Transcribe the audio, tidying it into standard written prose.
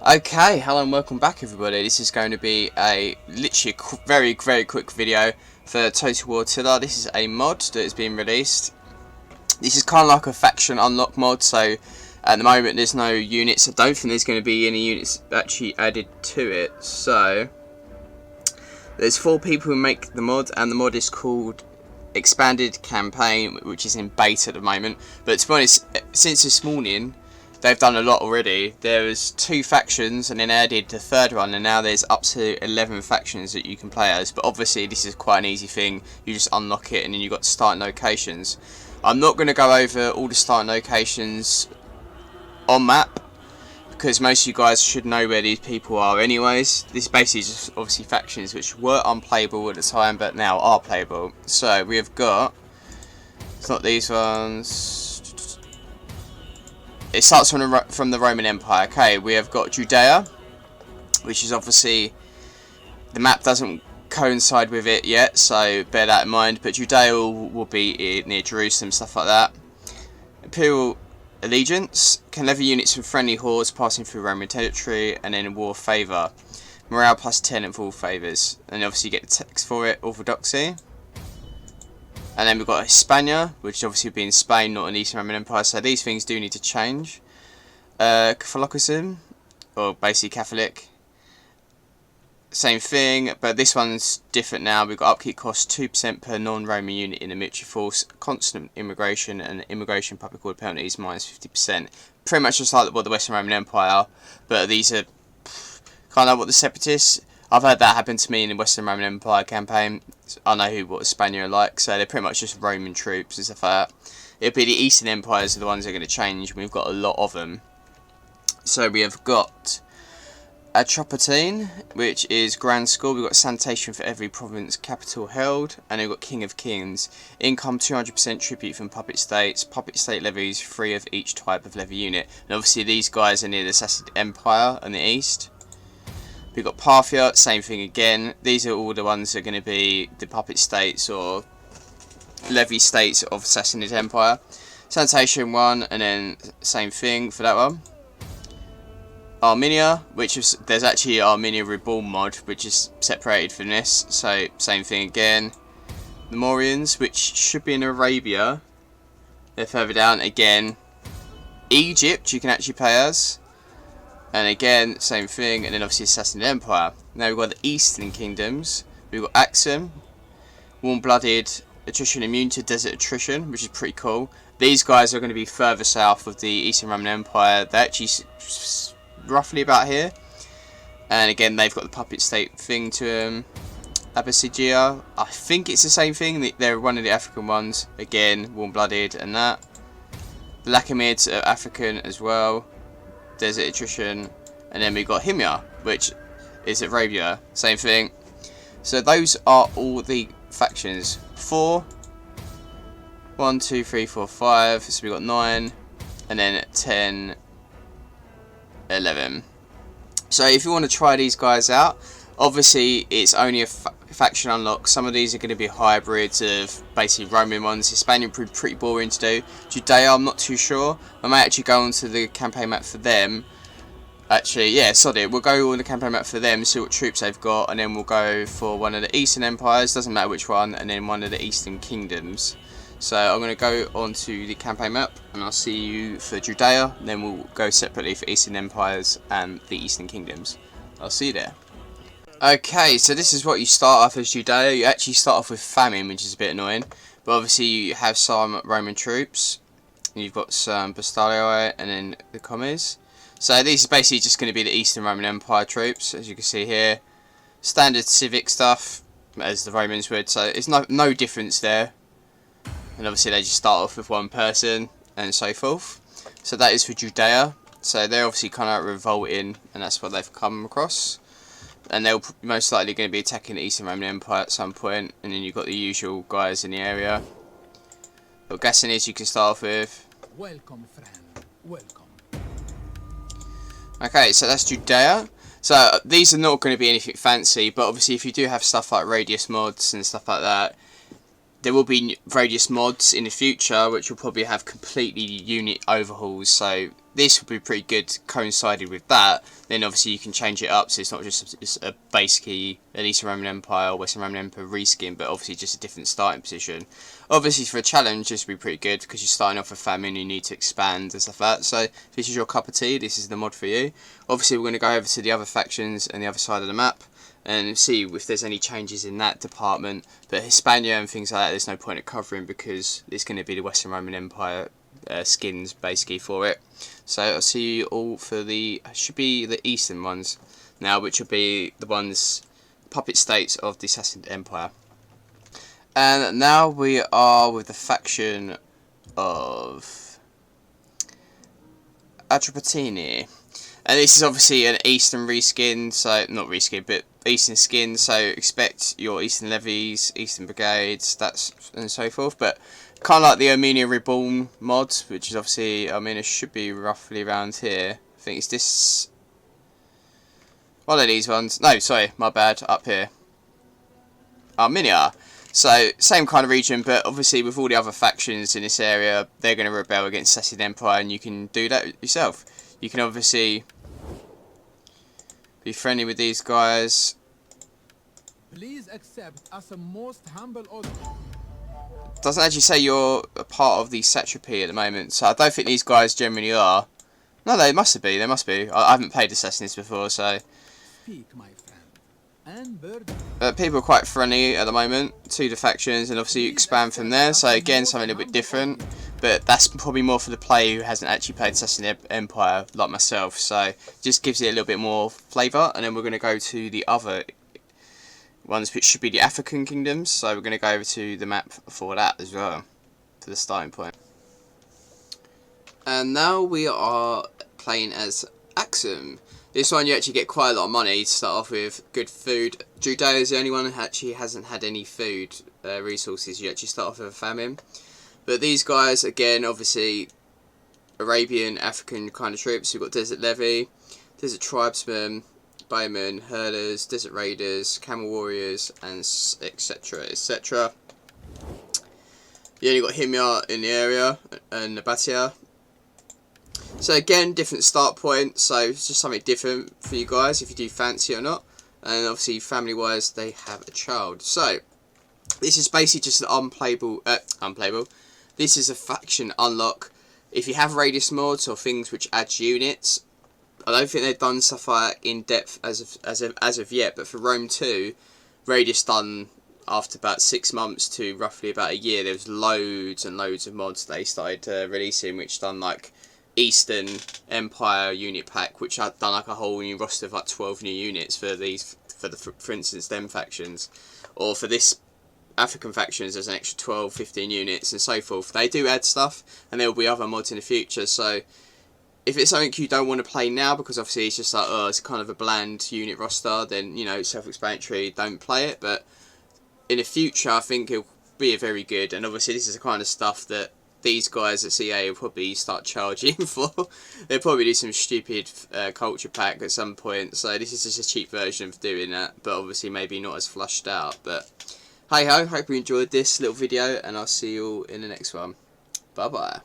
Okay, hello and welcome back everybody. This is going to be a literally very quick video for Total War Attila. This is a mod that has been released. This is kind of like a faction unlock mod, so at the moment there's no units. I don't think there's going to be any units actually added to it. So there's 4 people who make the mod, and the mod is called Expanded Campaign, which is in beta at the moment. But to be honest, since this morning they've done a lot already. There was 2 factions and then added the 3rd one, and now there's up to 11 factions that you can play as. But obviously this is quite an easy thing. You just unlock it and then you've got starting locations. I'm not going to go over all the starting locations on map, because most of you guys should know where these people are anyways. This is basically just obviously factions which were unplayable at the time but now are playable. So we have got, it's not these ones. It starts from the Roman Empire. Okay, we have got Judea, which is obviously, the map doesn't coincide with it yet, so bear that in mind. But Judea will be near Jerusalem, stuff like that. Imperial Allegiance can level units from friendly hordes passing through Roman territory, and then war favour. Morale plus 10 of all favours, and obviously you get the text for it. Orthodoxy. And then we've got Hispania, which obviously would be in Spain, not in Eastern Roman Empire, so these things do need to change. Catholicism, or basically Catholic, same thing, but this one's different now. We've got upkeep cost 2% per non-Roman unit in the military force, constant immigration, and immigration public order penalties minus 50%. Pretty much just like what the Western Roman Empire are, but these are kind of like what the separatists. I've had that happen to me in the Western Roman Empire campaign. I know what Hispania are like, so they're pretty much just Roman troops and stuff like that. It'll be the Eastern Empires are the ones that are going to change, and we've got a lot of them. So we have got Atropatene, which is Grand School. We've got sanitation for every province capital held, and we've got King of Kings. Income 200% tribute from puppet states. Puppet state levies 3 of each type of levy unit. And obviously these guys are near the Sassanid Empire in the east. We've got Parthia, same thing again. These are all the ones that are going to be the puppet states or levy states of Sassanid Empire. Sanitation 1, and then same thing for that one. Armenia, which is, there's actually Armenia Reborn mod, which is separated from this, so same thing again. The Mauryans, which should be in Arabia, they're further down again. Egypt, you can actually play as. And again, same thing, and then obviously Sassanid Empire. Now we've got the Eastern Kingdoms. We've got Axum, warm-blooded, attrition immune to desert attrition, which is pretty cool. These guys are going to be further south of the Eastern Roman Empire. They're actually roughly about here. And again, they've got the puppet state thing to them. Abyssinia, I think it's the same thing. They're one of the African ones. Again, warm-blooded and that. The Lachemids are African as well. Desert attrition, and then we've got Himyar, which is Arabia, same thing. So those are all the factions. 4, 1, 2, 3, 4, 5. So we've got 9, and then 10, 11. So if you want to try these guys out, obviously it's only a faction unlock. Some of these are going to be hybrids of basically Roman ones. Hispania pretty boring to do. Judea, I'm not too sure. I may actually go onto the campaign map for them. Actually, yeah, sod it. We'll go on the campaign map for them, see what troops they've got, and then we'll go for one of the Eastern Empires, doesn't matter which one, and then one of the Eastern Kingdoms. So I'm going to go onto the campaign map, and I'll see you for Judea, and then we'll go separately for Eastern Empires and the Eastern Kingdoms. I'll see you there. Okay, so this is what you start off as Judea. You actually start off with famine, which is a bit annoying. But obviously you have some Roman troops. You've got some Bastardi and then the commies. So these are basically just going to be the Eastern Roman Empire troops, as you can see here. Standard civic stuff, as the Romans would. So it's no difference there. And obviously they just start off with one person and so forth. So that is for Judea. So they're obviously kind of revolting, and that's what they've come across. And they're most likely going to be attacking the Eastern Roman Empire at some point. And then you've got the usual guys in the area. But Gassanids you can start off with. Welcome, friend. Welcome. Okay, so that's Judea. So these are not going to be anything fancy. But obviously if you do have stuff like radius mods and stuff like that, there will be radius mods in the future which will probably have completely unit overhauls. So this would be pretty good coincided with that. Then obviously you can change it up, so it's not just a basically an Eastern Roman Empire or Western Roman Empire reskin, but obviously just a different starting position. Obviously for a challenge this would be pretty good because you're starting off a famine, you need to expand and stuff like that. So if this is your cup of tea, this is the mod for you. Obviously we're going to go over to the other factions and the other side of the map and see if there's any changes in that department. But Hispania and things like that, there's no point in covering because it's going to be the Western Roman Empire skins basically for it. So I'll see you all for should be the eastern ones now, which will be the ones puppet states of the Sassanid Empire. And now we are with the faction of Atropatini. And this is obviously an Eastern reskin, so not reskin, but Eastern skin. So expect your Eastern levies, Eastern brigades, and so forth. But kind of like the Armenia Reborn mod, which is obviously, I mean, it should be roughly around here. I think it's this. One of these ones. No, sorry, my bad. Up here, Armenia. So same kind of region, but obviously with all the other factions in this area, they're going to rebel against Sassanid Empire, and you can do that yourself. You can obviously be friendly with these guys. Please accept as a most humble order. Doesn't actually say you're a part of the satrapy at the moment, so I don't think these guys generally are. No, they must be. They must be. I haven't played Assassins before, so. Speak, my friend. And burden. People are quite friendly at the moment to the factions, and obviously you expand from there. So again, something a little bit different, but that's probably more for the player who hasn't actually played Sassanid Empire like myself. So just gives it a little bit more flavour, and then we're going to go to the other ones, which should be the African kingdoms. So we're going to go over to the map for that as well, for the starting point. And now we are playing as Axum. This one you actually get quite a lot of money to start off with. Good food. Judea is the only one that actually hasn't had any food resources. You actually start off with a famine. But these guys, again, obviously Arabian, African kind of troops. You've got Desert Levy, Desert Tribesmen, Bowmen, Hurlers, Desert Raiders, Camel Warriors, and etc. etc. You only got Himyar in the area, and Nabatea. So again, different start point, so it's just something different for you guys if you do fancy it or not. And obviously family wise they have a child. So this is basically just an unplayable. This is a faction unlock. If you have radius mods or things which add units, I don't think they've done stuff like in depth as of yet, but for Rome 2, radius done after about 6 months to roughly about a year. There was loads and loads of mods they started releasing, which done like Eastern Empire unit pack, which I've done like a whole new roster of like 12 new units for these, for instance them factions, or for this African factions there's an extra 12-15 units and so forth. They do add stuff, and there will be other mods in the future. So if it's something you don't want to play now because obviously it's just like, oh, it's kind of a bland unit roster, then you know it's self-explanatory, don't play it. But in the future I think it'll be a very good, and obviously this is the kind of stuff that these guys at CA will probably start charging for. They'll probably do some stupid culture pack at some point, so this is just a cheap version of doing that, but obviously maybe not as flushed out. But hey ho, hope you enjoyed this little video, and I'll see you all in the next one. Bye bye.